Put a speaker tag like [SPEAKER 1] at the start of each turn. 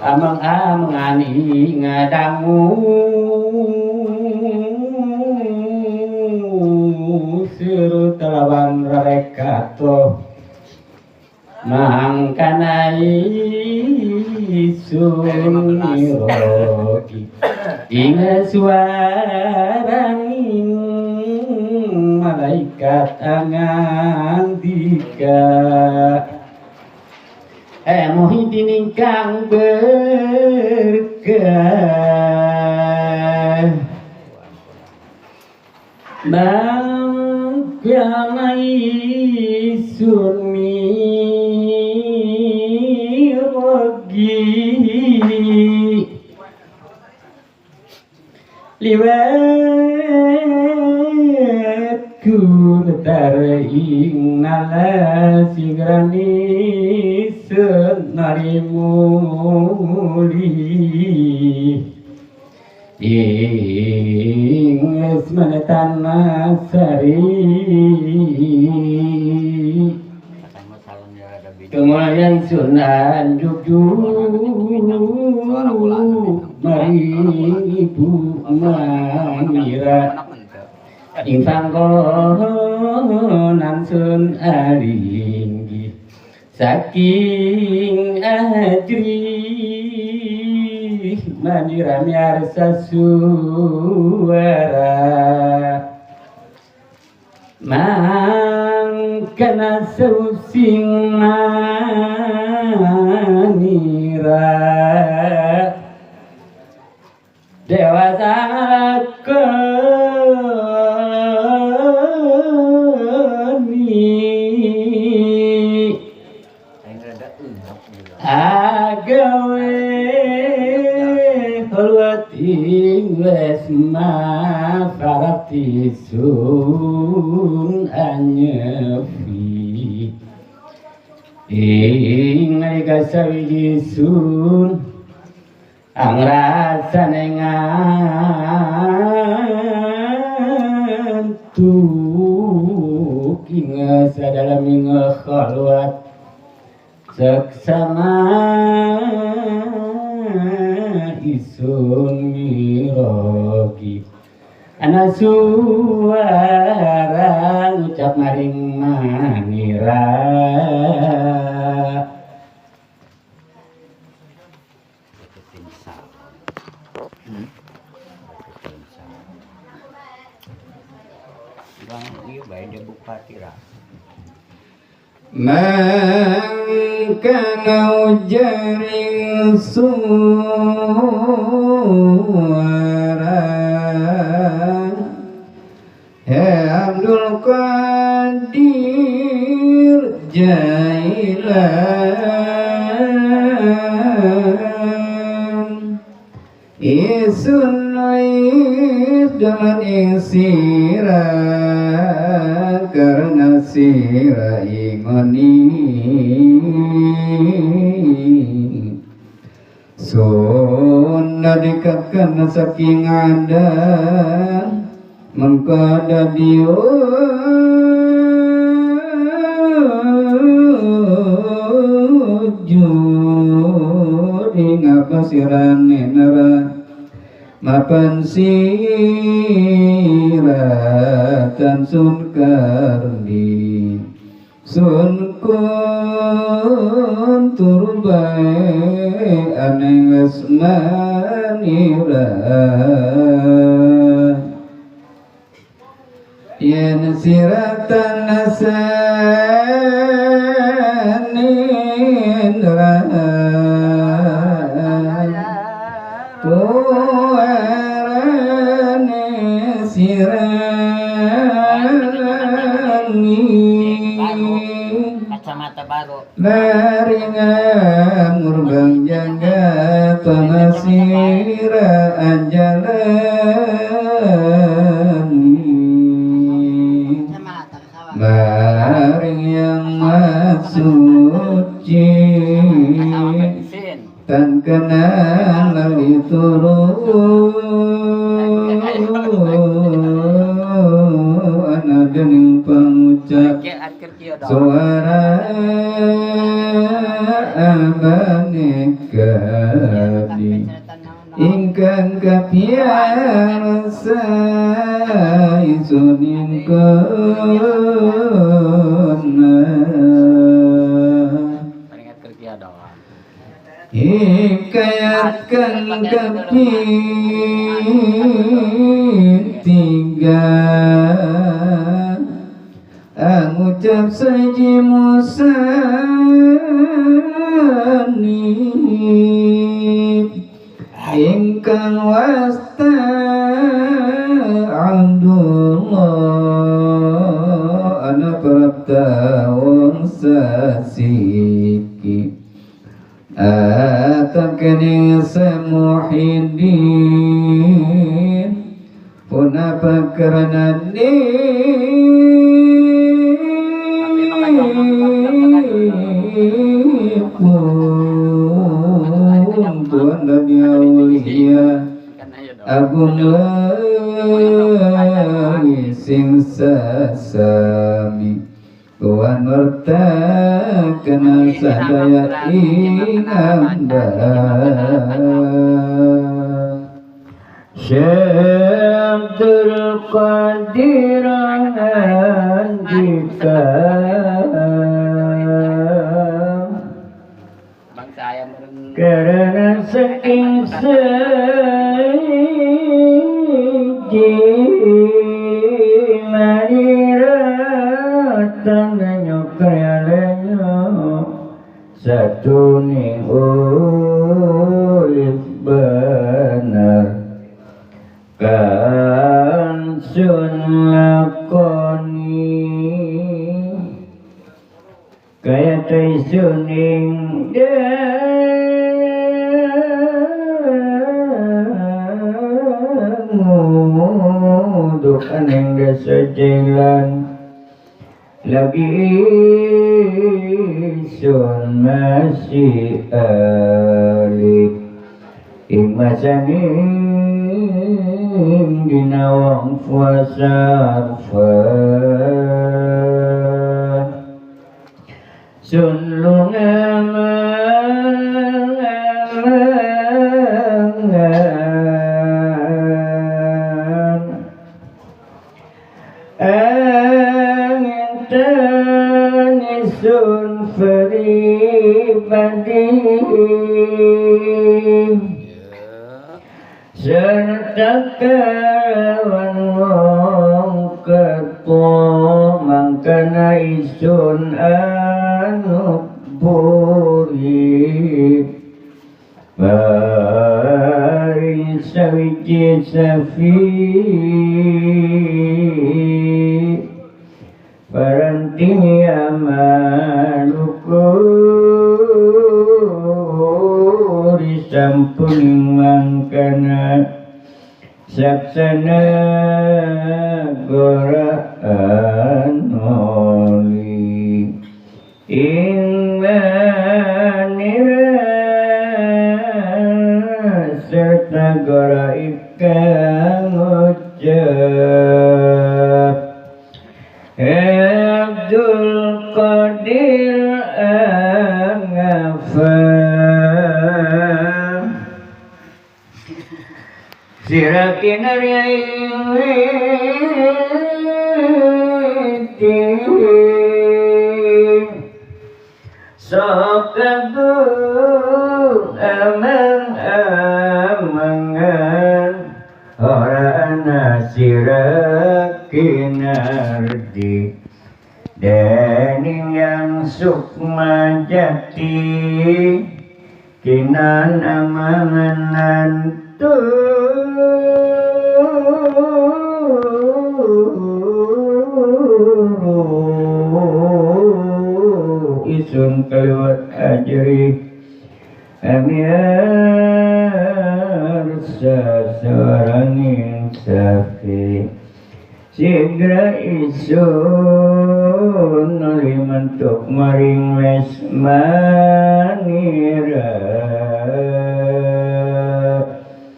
[SPEAKER 1] amang-amangan ngadangu suruh telawan rarekato mangkanai sunirogi ingat suarangin malaikat angandika Muhyiddin ingkang berkah mangkanai sunirogi liwat kuntaring nala sigrani senari muli ing semenetan sari kemuliaan Sunan Jujur mari ibu Manira ing panggonan sun aringgi saking ajri Manira miarsa suara mangkana sing Manira dewasa agawe hulwati wesma farati sun anyefi ing nalika sawiji sun angrasane ngantuk ing sadalem khalwat seksama isun mirogi ana suara ngucap maring Manira mangkana ujaring suara Abdul Qadir Jailan isun dengan sira karena sira ingoni sunna dikatkan saking ada mengkada diujud ngapa sirane nara mapan siratan sun kardi sun kun turbai aneng asmanira yen siratan nasanira
[SPEAKER 2] kacamata baru
[SPEAKER 1] maringan murbang jaga pengasira anjalani maring yang masuci tan kenal lali turun ana dening pengucap suara maneka ingkang kapian saisunin kuna hikayatkan tiga ngucap saji musani ingkang wasta Abdullah ana prapta wong sasiki atakani semuhidin puna pakranani Tuhan dan Yaulia Agung lagi sing sasami Tuhan merta kena sadaya inanda Syabdul Qadir Andika karena saking seji maniratan nyokrealenyo satu ning urip bener kan sun lakoni kaya taisuning duk aneng dasa jalan lagi sun masih alik imasaning ginawang puasa sun sun pribadi serta kawan wong kepo mangkana isun anu buri paring sawiji safi Paranti amaluku disampun mangkana saksana goraan oli ingmanira serta gora ikang ucap Abdul Qadir Angafam Sirakin Aryaiti Sokabu amang-amangan Orang sirakin ardi Dening yang sukma jati Kinan amangan tu Isun kaliwat ajri Amir seorang insafi Sigra isun Noli mentuk maring les manira